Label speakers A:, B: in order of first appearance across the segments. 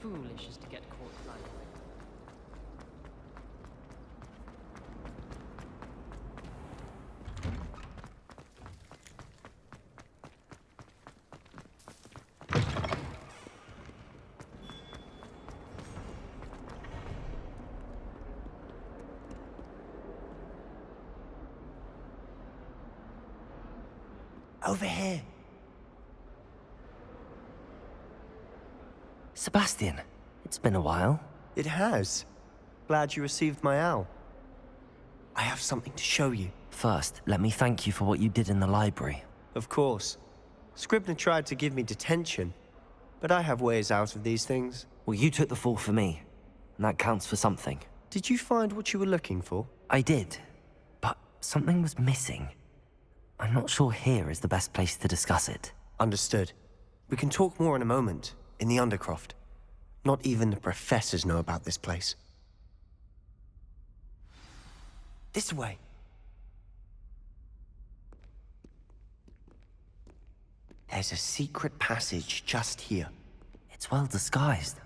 A: foolish as to get caught flying away.
B: Over here.
C: Sebastian, it's been a while.
B: It has. Glad you received my owl. I have something to show you.
C: First, let me thank you for what you did in the library.
B: Of course. Scribner tried to give me detention, but I have ways out of these things.
C: Well, you took the fall for me, and that counts for something.
B: Did you find what you were looking for?
C: I did, but something was missing. I'm not sure here is the best place to discuss it.
B: Understood. We can talk more in a moment, in the Undercroft. Not even the professors know about this place. This way. There's a secret passage just here.
C: It's well disguised.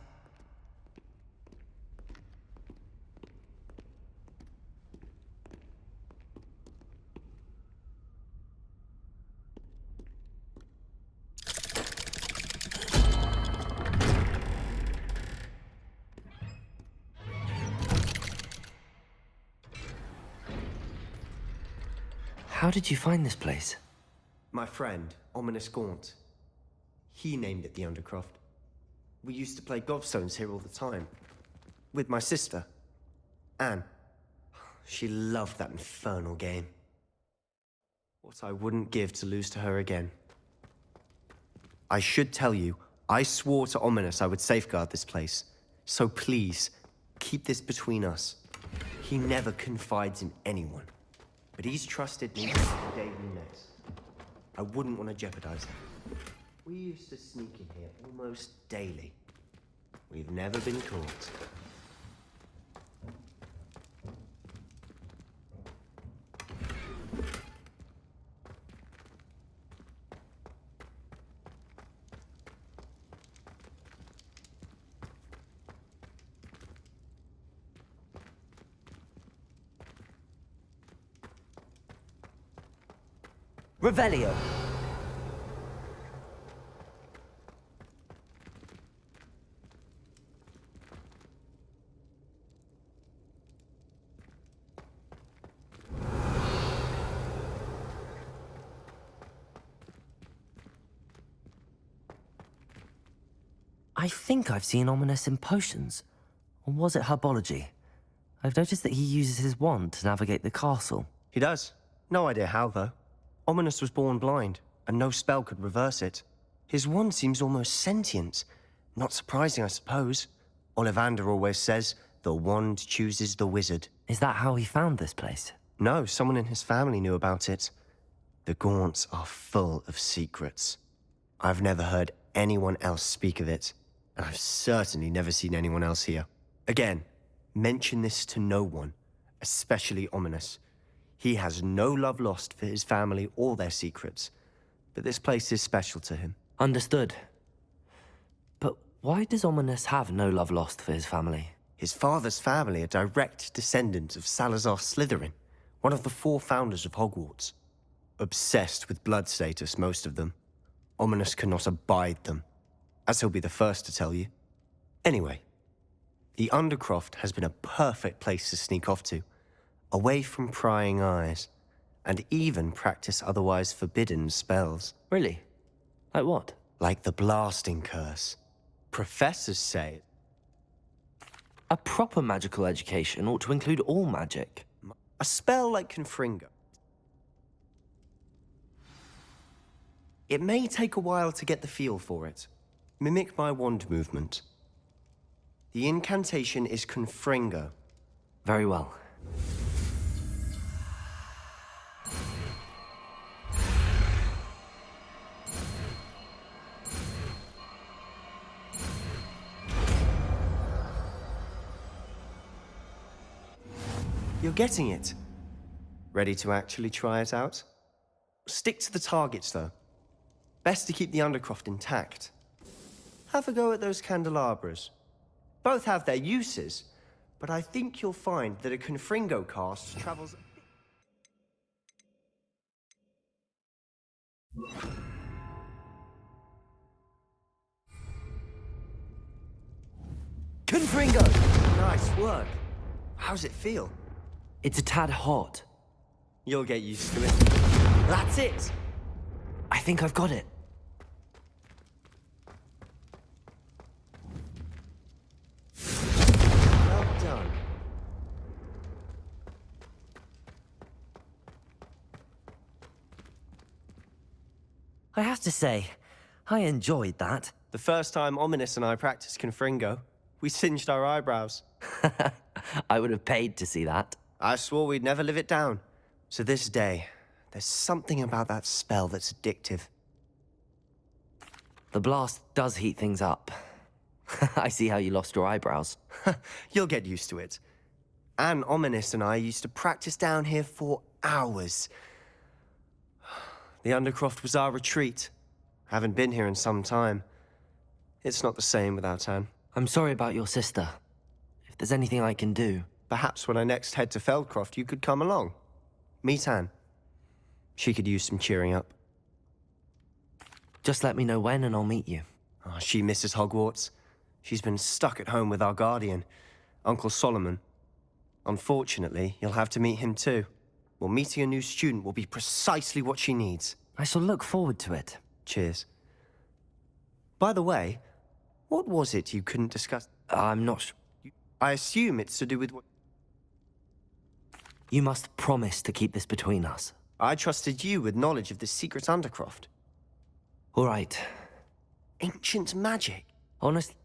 C: How did you find this place?
B: My friend, Ominous Gaunt. He named it the Undercroft. We used to play gobstones here all the time. With my sister, Anne. She loved that infernal game. What I wouldn't give to lose to her again. I should tell you, I swore to Ominous I would safeguard this place. So please, keep this between us. He never confides in anyone. But he's trusted me since the day we met. I wouldn't want to jeopardize it. We used to sneak in here almost daily. We've never been caught.
C: Revelio. I think I've seen Ominous in potions. Or was it herbology? I've noticed that he uses his wand to navigate the castle.
B: He does. No idea how, though. Ominous was born blind, and no spell could reverse it. His wand seems almost sentient. Not surprising, I suppose. Ollivander always says, the wand chooses the wizard.
C: Is that how he found this place?
B: No, someone in his family knew about it. The Gaunts are full of secrets. I've never heard anyone else speak of it, and I've certainly never seen anyone else here. Again, mention this to no one, especially Ominous. He has no love lost for his family or their secrets, but this place is special to him.
C: Understood. But why does Ominous have no love lost for his family?
B: His father's family are direct descendants of Salazar Slytherin, one of the 4 founders of Hogwarts. Obsessed with blood status, most of them. Ominous cannot abide them, as he'll be the first to tell you. Anyway, the Undercroft has been a perfect place to sneak off to, away from prying eyes, and even practice otherwise forbidden spells.
C: Really? Like what?
B: Like the blasting curse. Professors say
C: A proper magical education ought to include all magic.
B: a spell like Confringo. It may take a while to get the feel for it. Mimic my wand movement. The incantation is Confringo.
C: Very well.
B: You're getting it. Ready to actually try it out? Stick to the targets, though. Best to keep the Undercroft intact. Have a go at those candelabras. Both have their uses, but I think you'll find that a Confringo cast travels... Confringo! Nice work. How's it feel?
C: It's a tad hot.
B: You'll get used to it. That's it!
C: I think I've got it.
B: Well done.
C: I have to say, I enjoyed that.
B: The first time Ominous and I practiced Confringo, we singed our eyebrows.
C: I would have paid to see that.
B: I swore we'd never live it down. To this day, there's something about that spell that's addictive.
C: The blast does heat things up. I see how you lost your eyebrows.
B: You'll get used to it. Anne, Ominous, and I used to practice down here for hours. The Undercroft was our retreat. Haven't been here in some time. It's not the same without Anne.
C: I'm sorry about your sister. If there's anything I can do...
B: Perhaps when I next head to Feldcroft, you could come along. Meet Anne. She could use some cheering up.
C: Just let me know when and I'll meet you.
B: Oh, she misses Hogwarts. She's been stuck at home with our guardian, Uncle Solomon. Unfortunately, you'll have to meet him too. Well, meeting a new student will be precisely what she needs.
C: I shall look forward to it.
B: Cheers. By the way, what was it you couldn't discuss?
C: I'm not sure.
B: I assume it's to do with what...
C: You must promise to keep this between us.
B: I trusted you with knowledge of the secret Undercroft.
C: All right.
B: Ancient magic.
C: Honestly,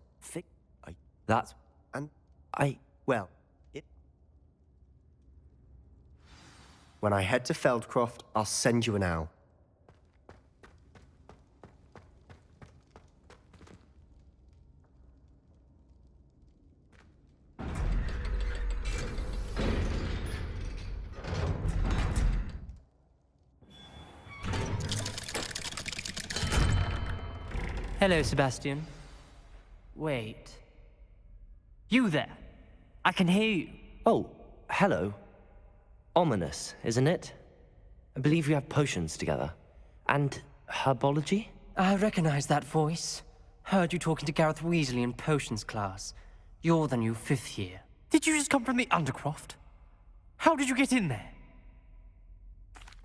C: that's...
B: And...
C: I...
B: Well, it... When I head to Feldcroft, I'll send you an owl.
A: Hello, Sebastian. Wait. You there? I can hear you.
C: Oh, hello. Ominous, isn't it? I believe we have potions together. And herbology?
A: I recognize that voice. Heard you talking to Gareth Weasley in potions class. You're the new 5th year. Did you just come from the Undercroft? How did you get in there?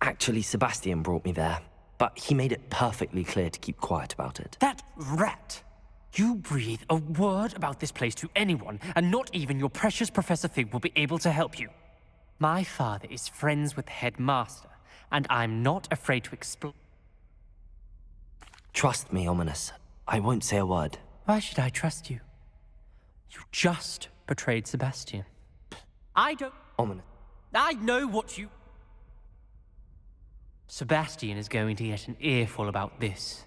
C: Actually, Sebastian brought me there. But he made it perfectly clear to keep quiet about it.
A: That rat! You breathe a word about this place to anyone, and not even your precious Professor Fig will be able to help you. My father is friends with the headmaster, and I'm not afraid to explain.
C: Trust me, Ominous. I won't say a word.
A: Why should I trust you? You just betrayed Sebastian. I don't...
C: Ominous.
A: I know what you... Sebastian is going to get an earful about this.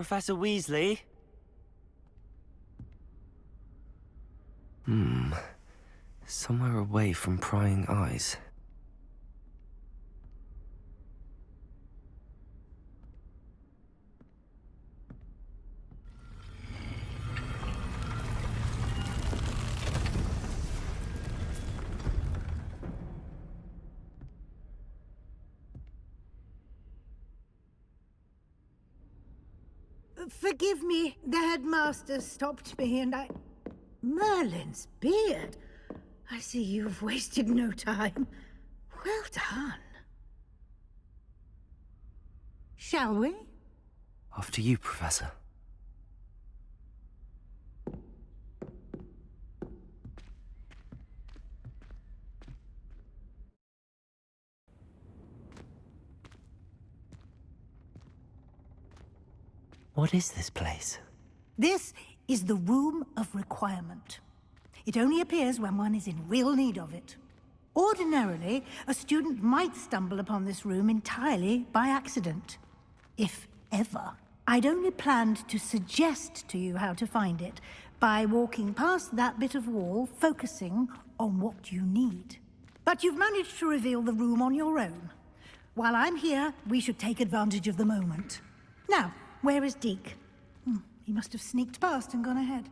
C: Professor Weasley? Somewhere away from prying eyes.
D: Forgive me, the headmaster stopped me and I... Merlin's beard. I see you've wasted no time. Well done. Shall we?
C: After you, Professor. What is this place?
D: This is the Room of Requirement. It only appears when one is in real need of it. Ordinarily, a student might stumble upon this room entirely by accident. If ever. I'd only planned to suggest to you how to find it by walking past that bit of wall, focusing on what you need. But you've managed to reveal the room on your own. While I'm here, we should take advantage of the moment. Now, where is Deke? He must have sneaked past and gone ahead.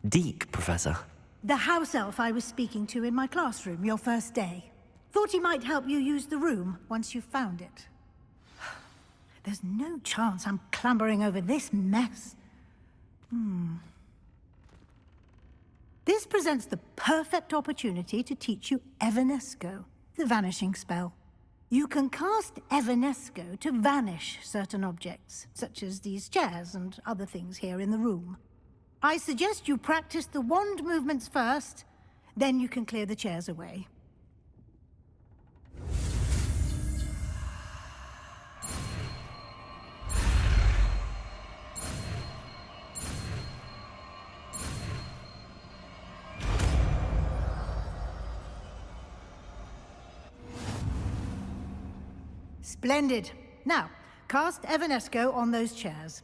C: Deke, Professor.
D: The house elf I was speaking to in my classroom your first day. Thought he might help you use the room once you've found it. There's no chance I'm clambering over this mess. This presents the perfect opportunity to teach you Evanesco, the vanishing spell. You can cast Evanesco to vanish certain objects, such as these chairs and other things here in the room. I suggest you practice the wand movements first, then you can clear the chairs away. Splendid. Now, cast Evanesco on those chairs.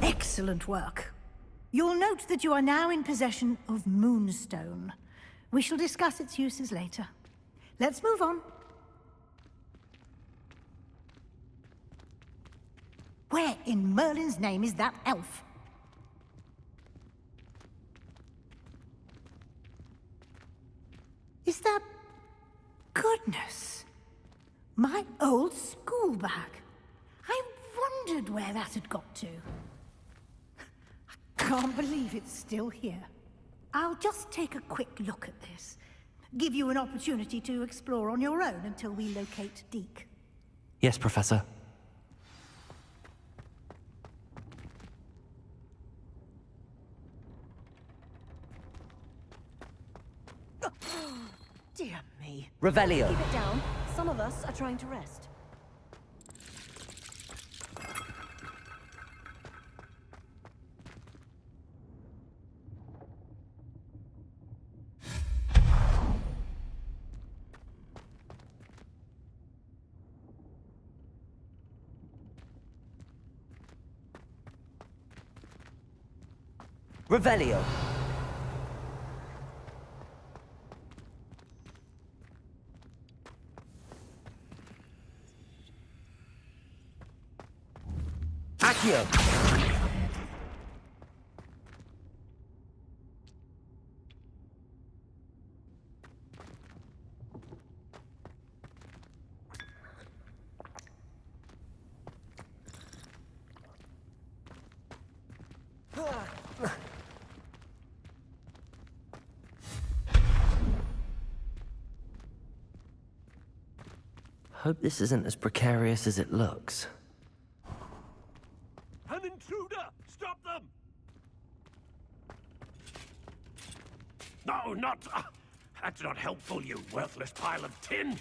D: Excellent work. You'll note that you are now in possession of Moonstone. We shall discuss its uses later. Let's move on. Where in Merlin's name is that elf? Is that... Goodness! My old school bag. I wondered where that had got to. I can't believe it's still here. I'll just take a quick look at this. Give you an opportunity to explore on your own until we locate Deke.
C: Yes, Professor.
D: Dear me.
C: Revelio.
E: Keep it down. Some of us are trying to rest.
C: Revelio. Accio. Hope this isn't as precarious as it looks.
F: An intruder! Stop them! No, not... that's not helpful, you worthless pile of tin!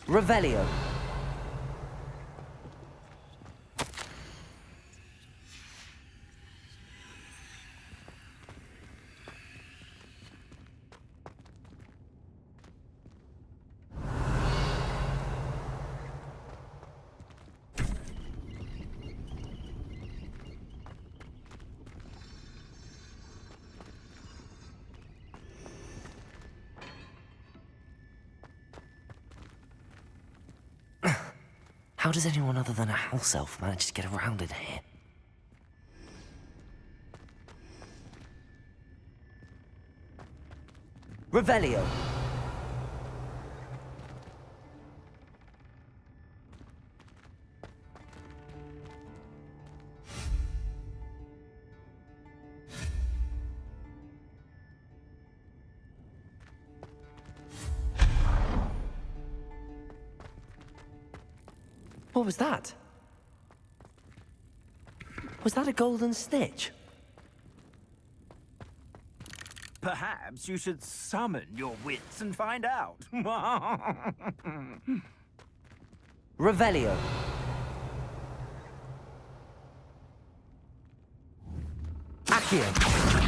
C: Revelio. How does anyone other than a house elf manage to get around in here? Revelio. What was that? Was that a golden snitch?
F: Perhaps you should summon your wits and find out.
C: Revelio. Accio.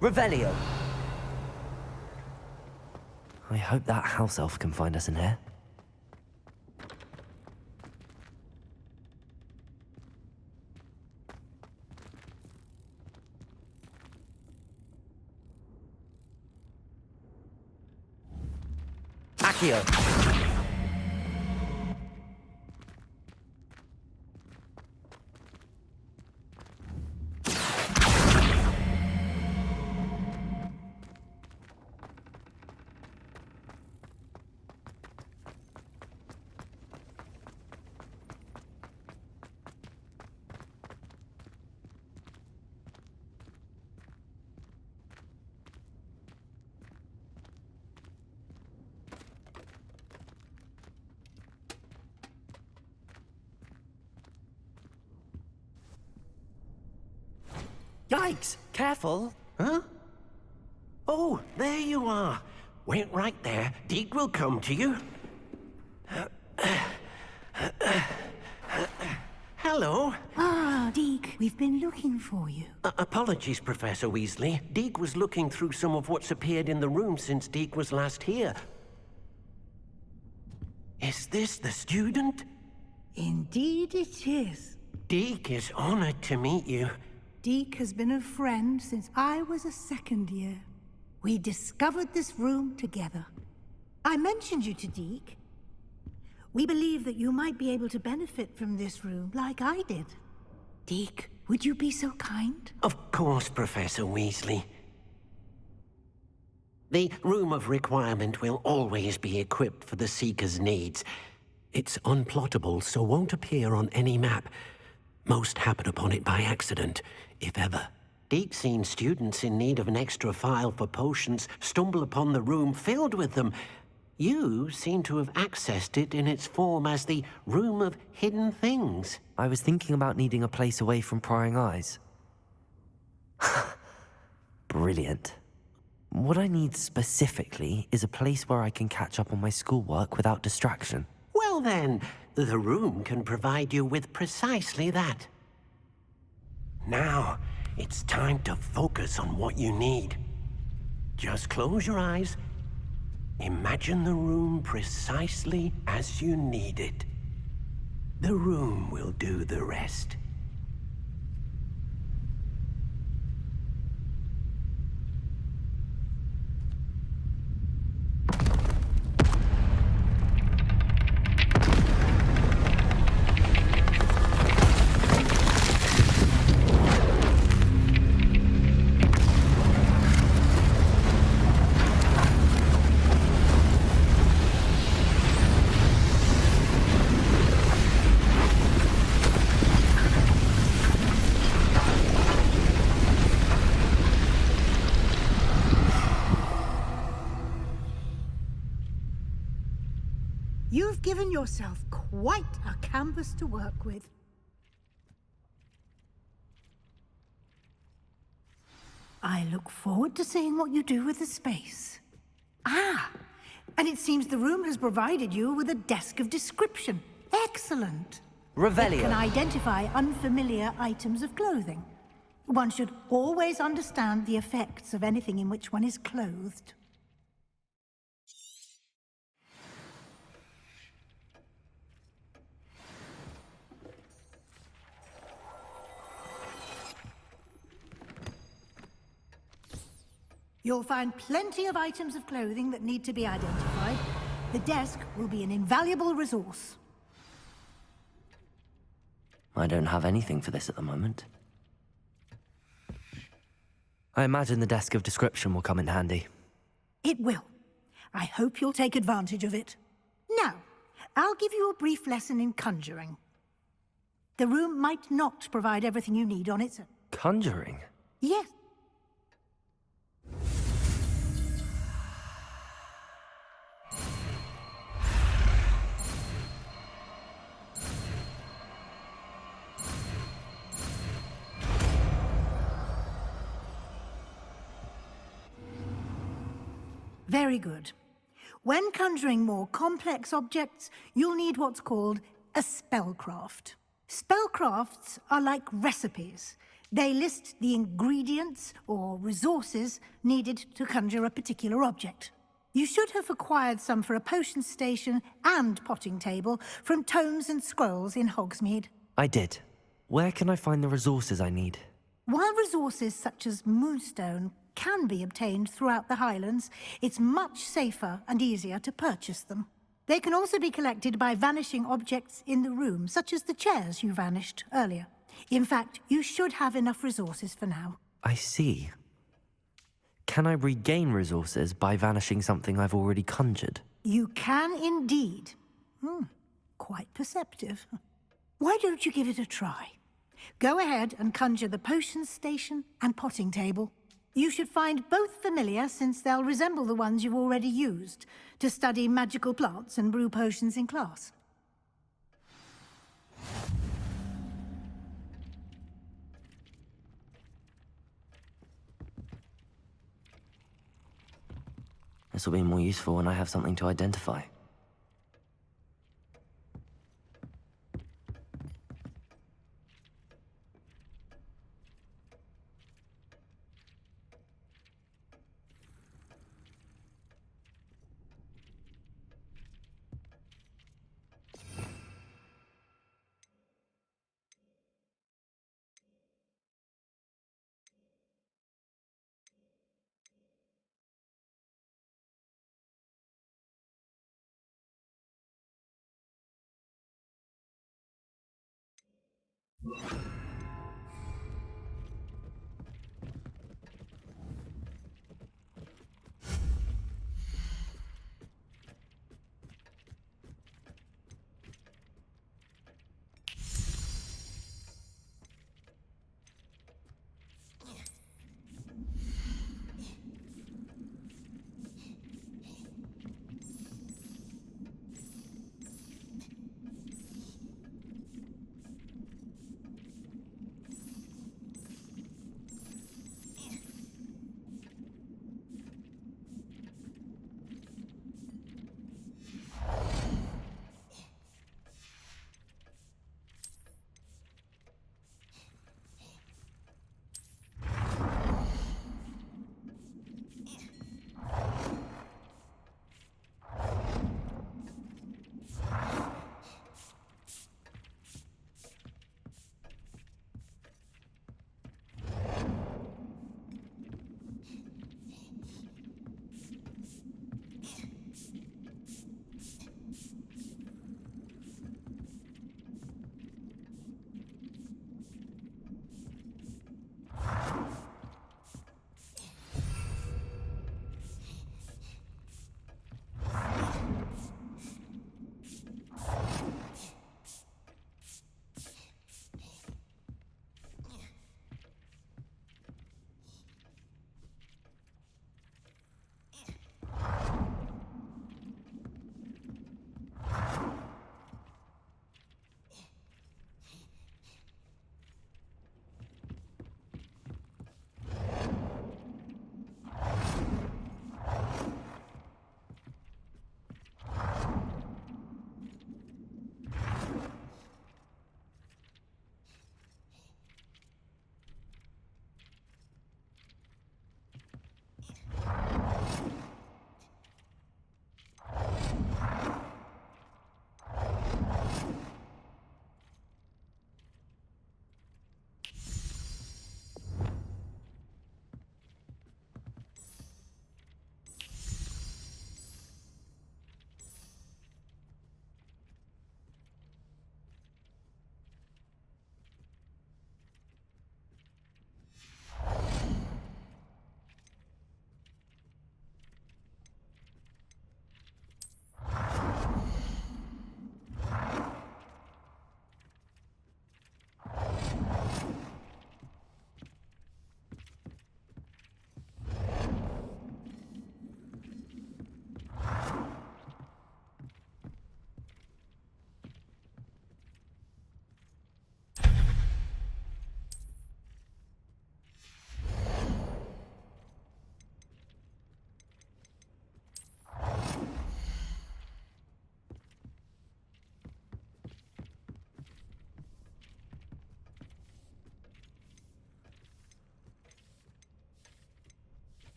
C: Revelio. I hope that house elf can find us in here. Accio.
G: Yikes! Careful! Huh? Oh, there you are. Wait right there. Deke will come to you. Hello.
D: Ah, Deke, we've been looking for you.
G: Apologies, Professor Weasley. Deke was looking through some of what's appeared in the room since Deke was last here. Is this the student?
D: Indeed it is.
G: Deke is honored to meet you.
D: Deke has been a friend since I was a second year. We discovered this room together. I mentioned you to Deke. We believe that you might be able to benefit from this room like I did. Deke, would you be so kind?
G: Of course, Professor Weasley. The Room of Requirement will always be equipped for the Seeker's needs. It's unplottable, so won't appear on any map. Most happen upon it by accident, if ever. Deke's seen students in need of an extra file for potions stumble upon the room filled with them. You seem to have accessed it in its form as the Room of Hidden Things.
C: I was thinking about needing a place away from prying eyes. Brilliant. What I need specifically is a place where I can catch up on my schoolwork without distraction.
G: Well then, the room can provide you with precisely that. Now, it's time to focus on what you need. Just close your eyes Imagine the room precisely as you need it. The room will do the rest.
D: You've given yourself quite a canvas to work with. I look forward to seeing what you do with the space. Ah, and it seems the room has provided you with a desk of description. Excellent.
C: Revelio.
D: It can identify unfamiliar items of clothing. One should always understand the effects of anything in which one is clothed. You'll find plenty of items of clothing that need to be identified. The desk will be an invaluable resource.
C: I don't have anything for this at the moment. I imagine the desk of description will come in handy.
D: It will. I hope you'll take advantage of it. Now, I'll give you a brief lesson in conjuring. The room might not provide everything you need on its own.
C: Conjuring?
D: Yes. Very good. When conjuring more complex objects, you'll need what's called a spellcraft. Spellcrafts are like recipes. They list the ingredients or resources needed to conjure a particular object. You should have acquired some for a potion station and potting table from tomes and scrolls in Hogsmeade.
C: I did. Where can I find the resources I need?
D: While resources such as moonstone can be obtained throughout the Highlands, it's much safer and easier to purchase them. They can also be collected by vanishing objects in the room, such as the chairs you vanished earlier. In fact, you should have enough resources for now.
C: I see. Can I regain resources by vanishing something I've already conjured?
D: You can indeed. Quite perceptive. Why don't you give it a try? Go ahead and conjure the potion station and potting table. You should find both familiar, since they'll resemble the ones you've already used to study magical plants and brew potions in class.
C: This will be more useful when I have something to identify.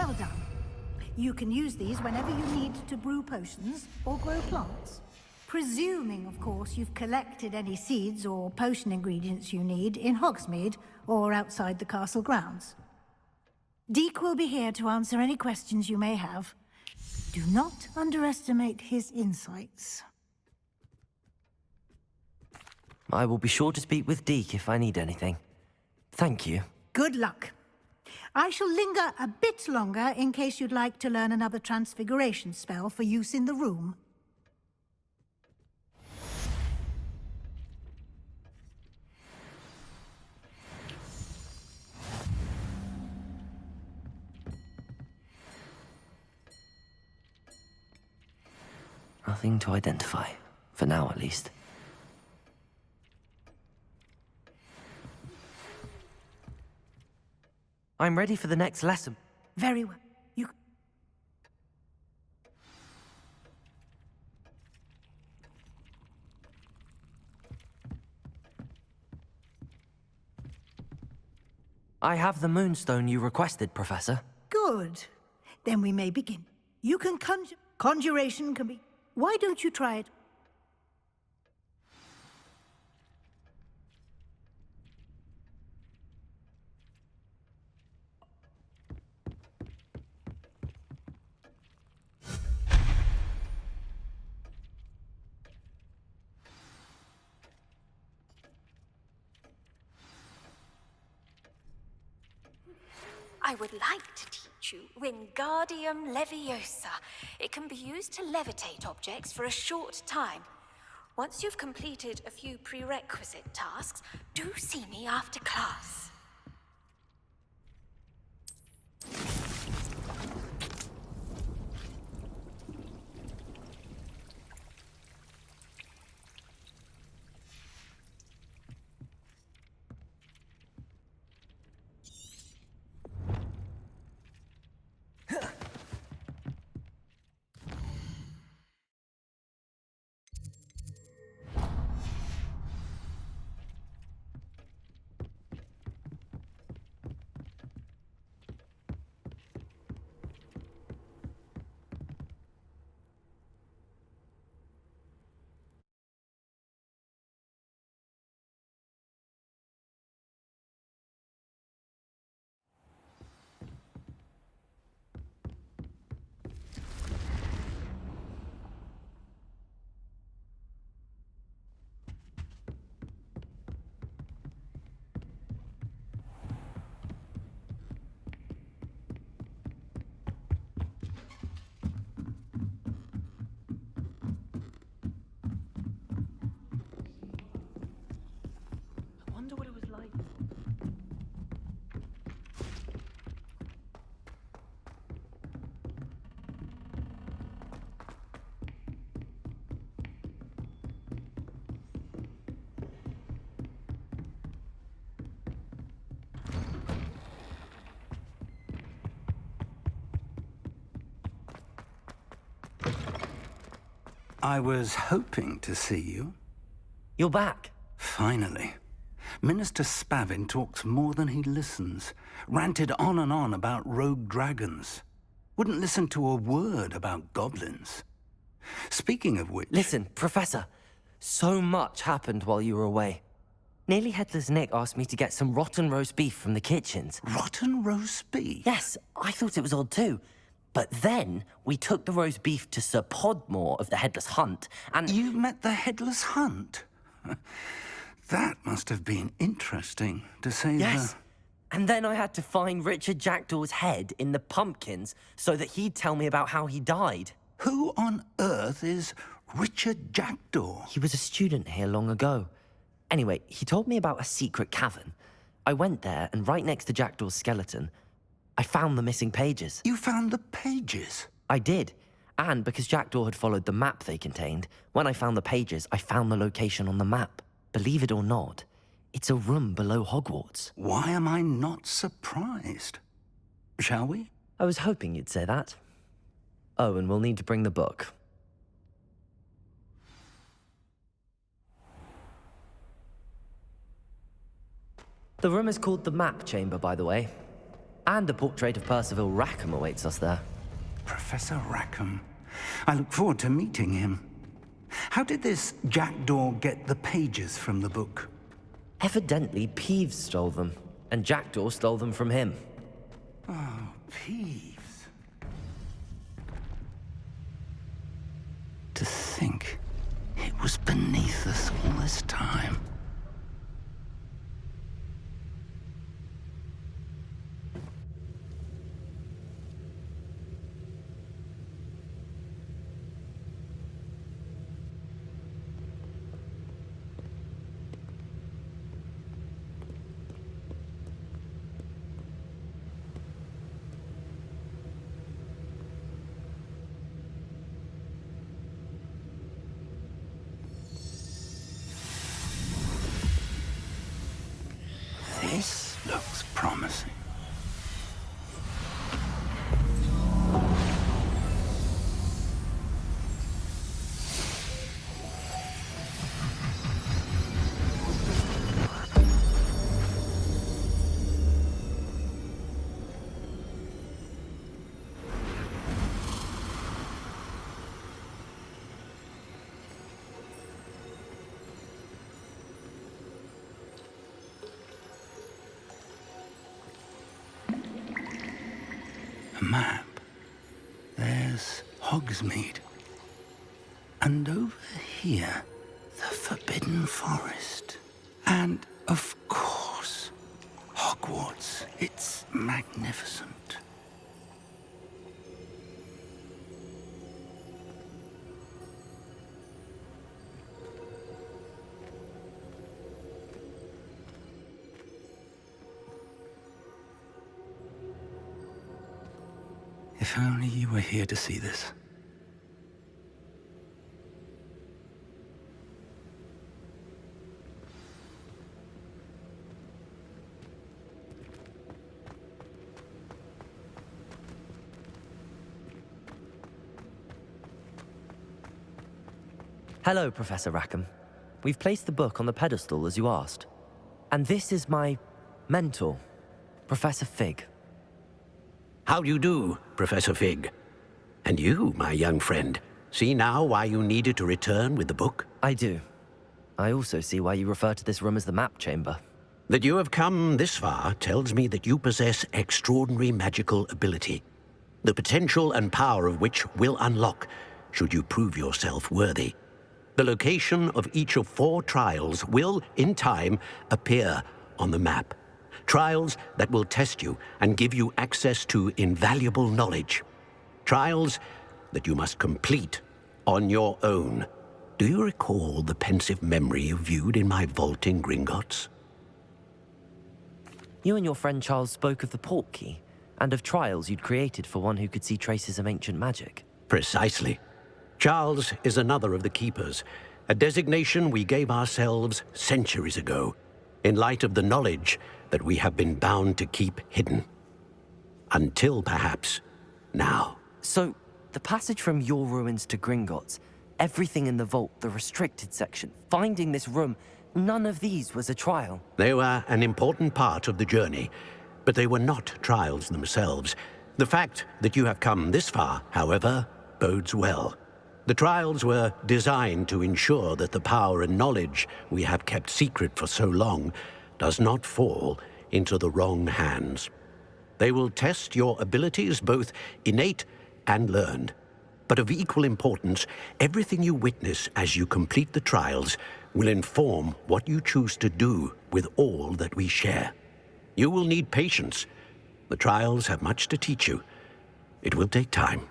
D: Well done. You can use these whenever you need to brew potions or grow plants. Presuming, of course, you've collected any seeds or potion ingredients you need in Hogsmeade or outside the castle grounds. Deke will be here to answer any questions you may have. Do not underestimate his insights.
C: I will be sure to speak with Deke if I need anything. Thank you.
D: Good luck. I shall linger a bit longer in case you'd like to learn another transfiguration spell for use in the room.
C: Nothing to identify. For now, at least. I'm ready for the next lesson.
D: Very well. You...
C: I have the moonstone you requested, Professor.
D: Good. Then we may begin. You can conjure... Conjuration can be... Why don't you try it?
H: I would like to teach you Wingardium Leviosa. It can be used to levitate objects for a short time. Once you've completed a few prerequisite tasks, do see me after class.
C: I wonder what it was like.
F: I was hoping to see you.
C: You're back.
F: Finally. Minister Spavin talks more than he listens. Ranted on and on about rogue dragons. Wouldn't listen to a word about goblins. Speaking of which...
C: Listen, Professor. So much happened while you were away. Nearly Headless Nick asked me to get some rotten roast beef from the kitchens.
F: Rotten roast beef?
C: Yes, I thought it was odd too. But then we took the roast beef to Sir Podmore of the Headless Hunt, and...
F: You met the Headless Hunt? That must have been interesting, to say
C: Yes. And then I had to find Richard Jackdaw's head in the pumpkins so that he'd tell me about how he died.
F: Who on earth is Richard Jackdaw?
C: He was a student here long ago. Anyway, he told me about a secret cavern. I went there, and right next to Jackdaw's skeleton, I found the missing pages.
F: You found the pages?
C: I did. And because Jackdaw had followed the map they contained, when I found the pages, I found the location on the map. Believe it or not, it's a room below Hogwarts.
F: Why am I not surprised? Shall we?
C: I was hoping you'd say that. Oh, and we'll need to bring the book. The room is called the Map Chamber, by the way. And a portrait of Percival Rackham awaits us there.
F: Professor Rackham. I look forward to meeting him. How did this jackdaw get the pages from the book?
C: Evidently, Peeves stole them, and Jackdaw stole them from him.
F: Oh, Peeves. To think it was beneath us all this time. This looks promising. A map. There's Hogsmeade. And over here, the Forbidden Forest. And, of course, Hogwarts. It's magnificent. If only you were here to see this.
C: Hello, Professor Rackham. We've placed the book on the pedestal as you asked. And this is my mentor, Professor Fig.
G: How do you do, Professor Fig? And you, my young friend, see now why you needed to return with the book?
C: I do. I also see why you refer to this room as the map chamber.
G: That you have come this far tells me that you possess extraordinary magical ability, the potential and power of which will unlock should you prove yourself worthy. The location of each of 4 trials will, in time, appear on the map. Trials that will test you and give you access to invaluable knowledge. Trials that you must complete on your own. Do you recall the pensive memory you viewed in my vault in Gringotts?
C: You and your friend Charles spoke of the portkey, and of trials you'd created for one who could see traces of ancient magic.
G: Precisely. Charles is another of the Keepers, a designation we gave ourselves centuries ago, in light of the knowledge that we have been bound to keep hidden. Until, perhaps, now.
C: So, the passage from your ruins to Gringotts, everything in the vault, the restricted section, finding this room, none of these was a trial.
G: They were an important part of the journey, but they were not trials themselves. The fact that you have come this far, however, bodes well. The trials were designed to ensure that the power and knowledge we have kept secret for so long does not fall into the wrong hands. They will test your abilities, both innate and learned. But of equal importance, everything you witness as you complete the trials will inform what you choose to do with all that we share. You will need patience. The trials have much to teach you. It will take time.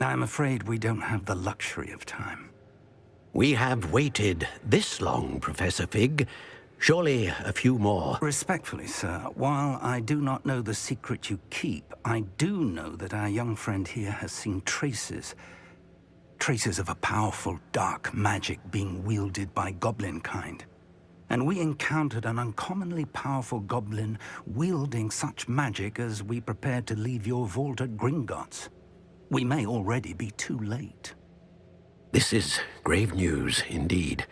F: I'm afraid we don't have the luxury of time.
G: We have waited this long, Professor Fig. Surely a few more.
F: Respectfully, sir, while I do not know the secret you keep, I do know that our young friend here has seen traces of a powerful dark magic being wielded by goblin kind. And we encountered an uncommonly powerful goblin wielding such magic as we prepared to leave your vault at Gringotts. We may already be too late.
G: This is grave news indeed.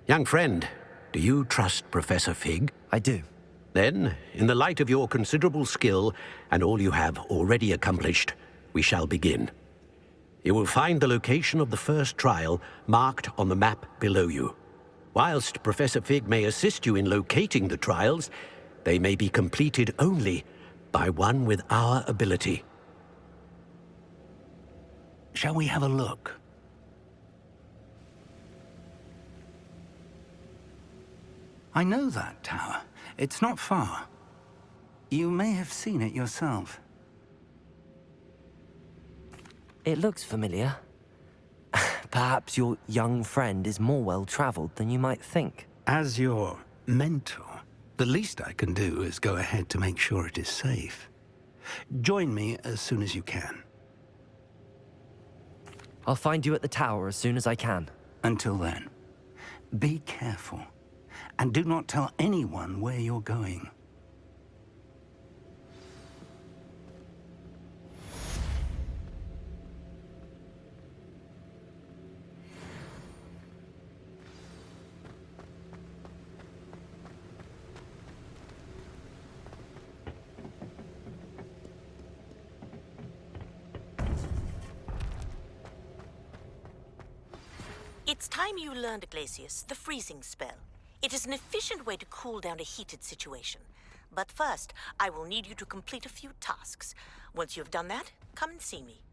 G: Young friend, do you trust Professor Fig?
C: I do.
G: Then, in the light of your considerable skill and all you have already accomplished, we shall begin. You will find the location of the first trial marked on the map below you. Whilst Professor Fig may assist you in locating the trials, they may be completed only by one with our ability.
F: Shall we have a look? I know that tower. It's not far. You may have seen it yourself.
C: It looks familiar. Perhaps your young friend is more well-traveled than you might think.
F: As your mentor, the least I can do is go ahead to make sure it is safe. Join me as soon as you can.
C: I'll find you at the tower as soon as I can.
F: Until then, be careful, and do not tell anyone where you're going.
I: It's time you learned, Glacius, the freezing spell. It is an efficient way to cool down a heated situation. But first, I will need you to complete a few tasks. Once you've done that, come and see me.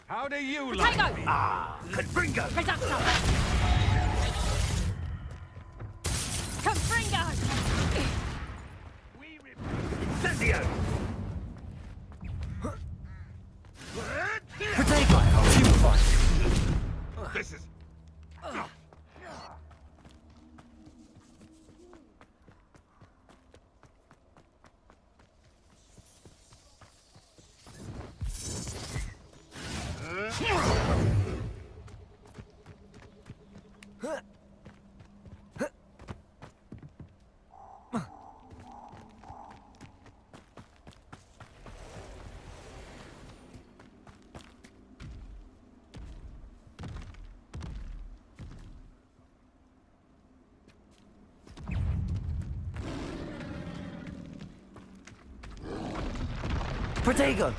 J: How do you like me? Ah, Confringo!
E: Confringo!
J: Incendio! This is...
C: Protego!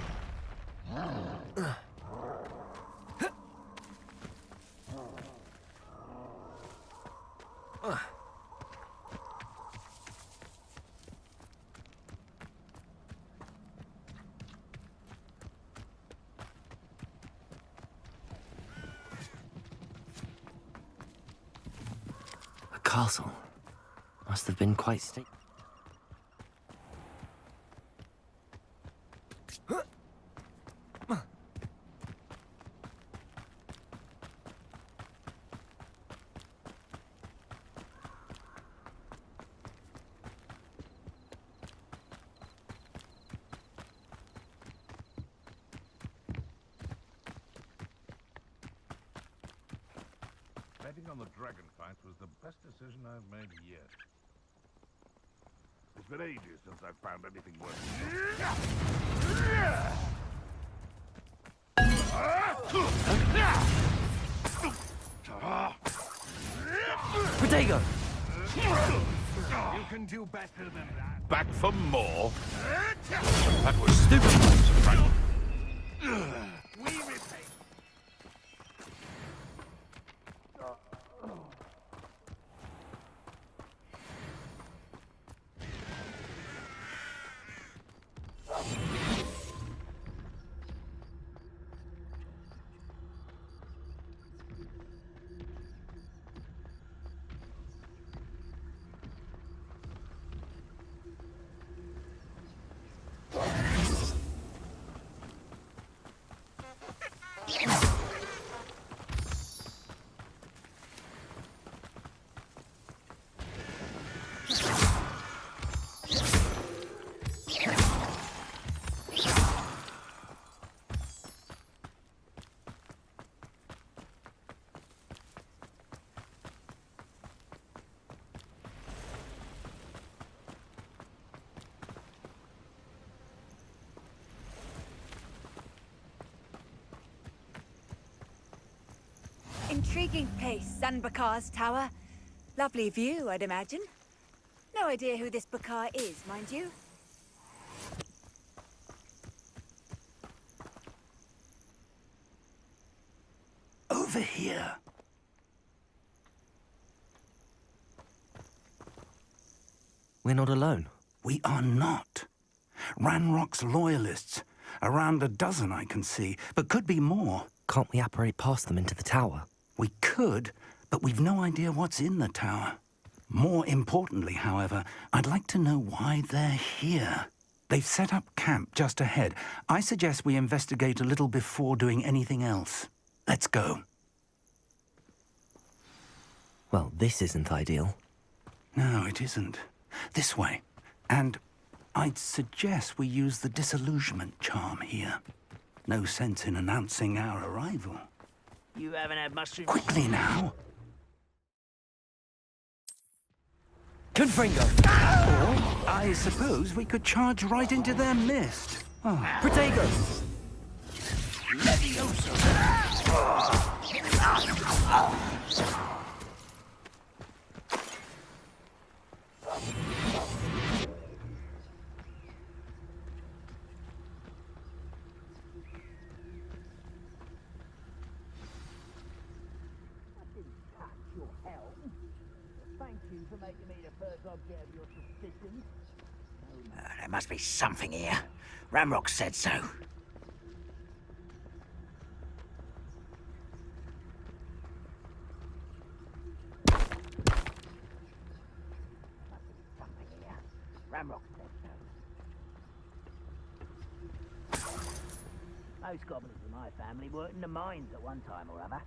C: castle. Must have been quite stately.
J: Betting on the dragon fight was the best decision I've made yet. It's been ages since I've found anything worth
C: Protego!
J: You can do better than that. Back for more? That was stupid, Frank. We repay.
K: Intriguing place, Sanbakar's tower. Lovely view, I'd imagine. No idea who this Bakar is, mind you.
F: Over here.
C: We're not alone.
F: We are not. Ranrock's loyalists. Around a dozen I can see, but could be more.
C: Can't we apparate past them into the tower?
F: We could, but we've no idea what's in the tower. More importantly, however, I'd like to know why they're here. They've set up camp just ahead. I suggest we investigate a little before doing anything else. Let's go.
C: Well, this isn't ideal.
F: No, it isn't. This way. And I'd suggest we use the disillusionment charm here. No sense in announcing our arrival.
L: You haven't had mushroom.
F: Quickly now.
C: Confringo!
F: Or, I suppose we could charge right into their mist. Oh.
C: Protego!
L: There must be something here. Ramrock said so. Ramrock said so. Most goblins in my family worked in the mines at one time or other.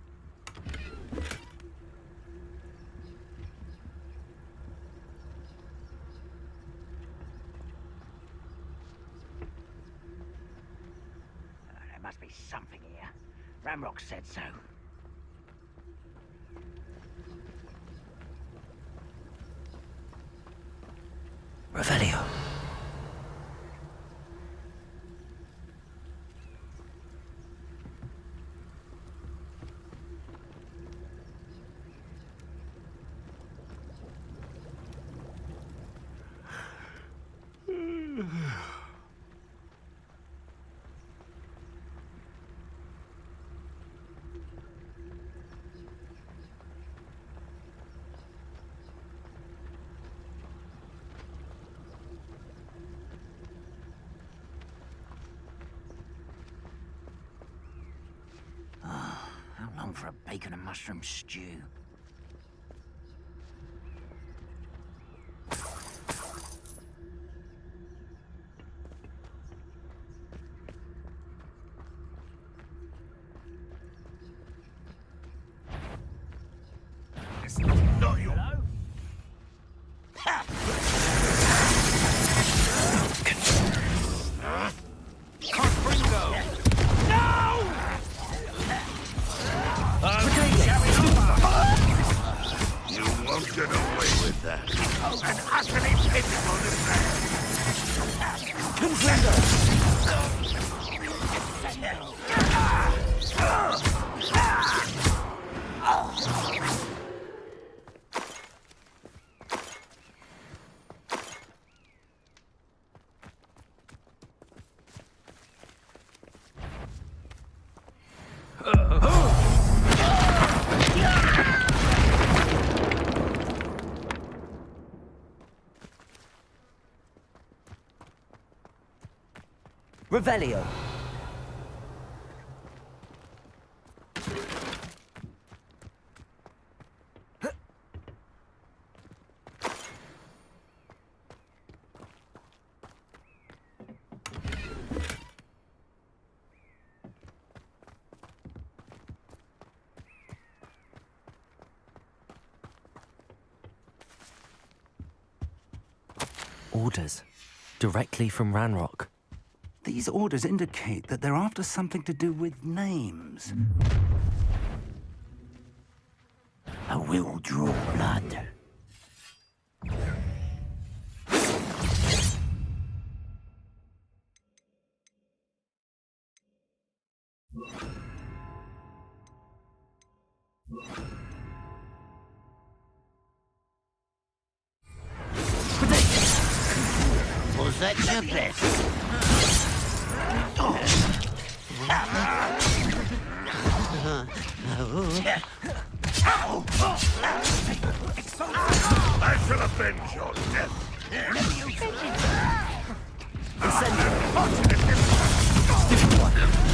L: There must be something here. Ramrock said so.
C: Revelio.
L: How long for a bacon and mushroom stew?
C: Revelio. Orders. Directly from Ranrock.
F: These orders indicate that they're after something to do with names.
L: I will draw blood. Was that your best?
J: I shall avenge your death.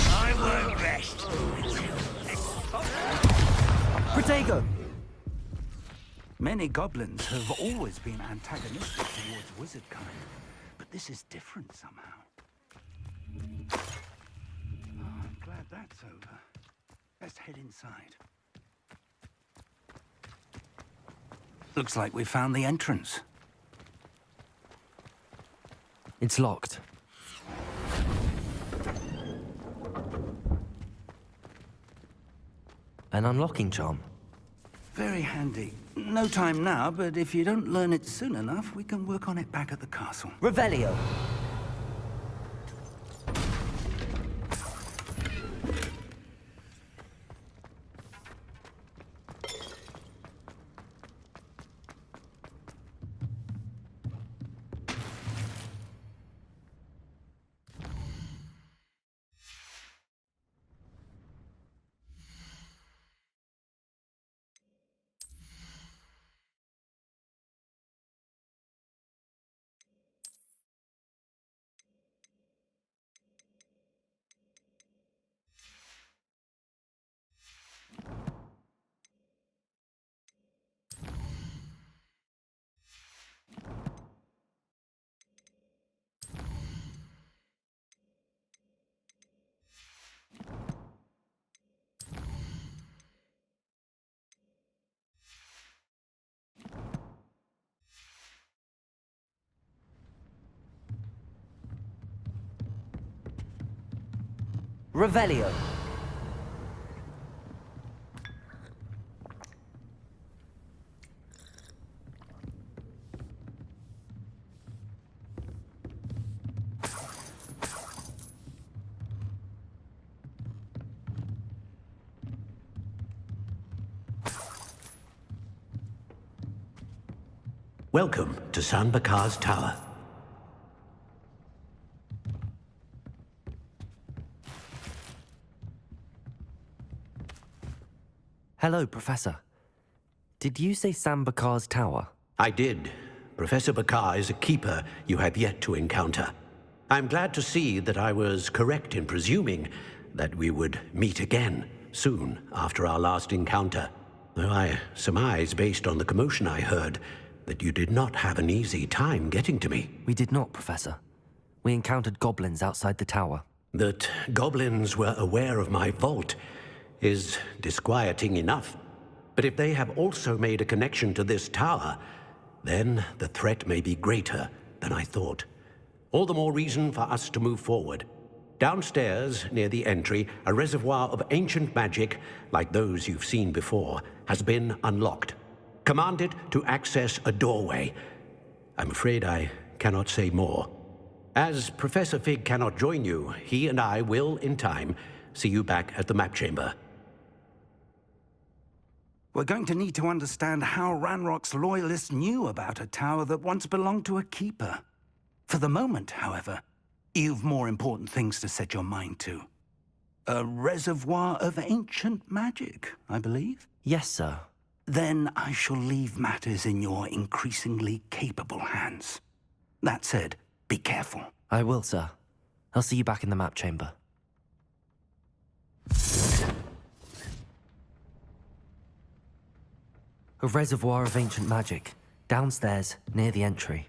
L: I won't rest.
C: Protego!
F: Many goblins have always been antagonistic towards wizard kind, but this is different somehow. Oh, I'm glad that's over. Let's head inside. Looks like we found the entrance.
C: It's locked. An unlocking charm.
F: Very handy. No time now, but if you don't learn it soon enough, we can work on it back at the castle.
C: Revelio. Revelio.
G: Welcome to San Bakar's Tower.
C: Hello, Professor. Did you say Sam Bakar's tower?
G: I did. Professor Bakar is a keeper you have yet to encounter. I'm glad to see that I was correct in presuming that we would meet again soon after our last encounter. Though I surmise, based on the commotion I heard, that you did not have an easy time getting to me.
C: We did not, Professor. We encountered goblins outside the tower.
G: That goblins were aware of my vault is disquieting enough. But if they have also made a connection to this tower, then the threat may be greater than I thought. All the more reason for us to move forward. Downstairs, near the entry, a reservoir of ancient magic, like those you've seen before, has been unlocked. Commanded to access a doorway. I'm afraid I cannot say more. As Professor Fig cannot join you, he and I will, in time, see you back at the map chamber.
F: We're going to need to understand how Ranrock's loyalists knew about a tower that once belonged to a keeper. For the moment, however, you've more important things to set your mind to. A reservoir of ancient magic, I believe?
C: Yes, sir.
F: Then I shall leave matters in your increasingly capable hands. That said, be careful.
C: I will, sir. I'll see you back in the map chamber. A reservoir of ancient magic, downstairs, near the entry.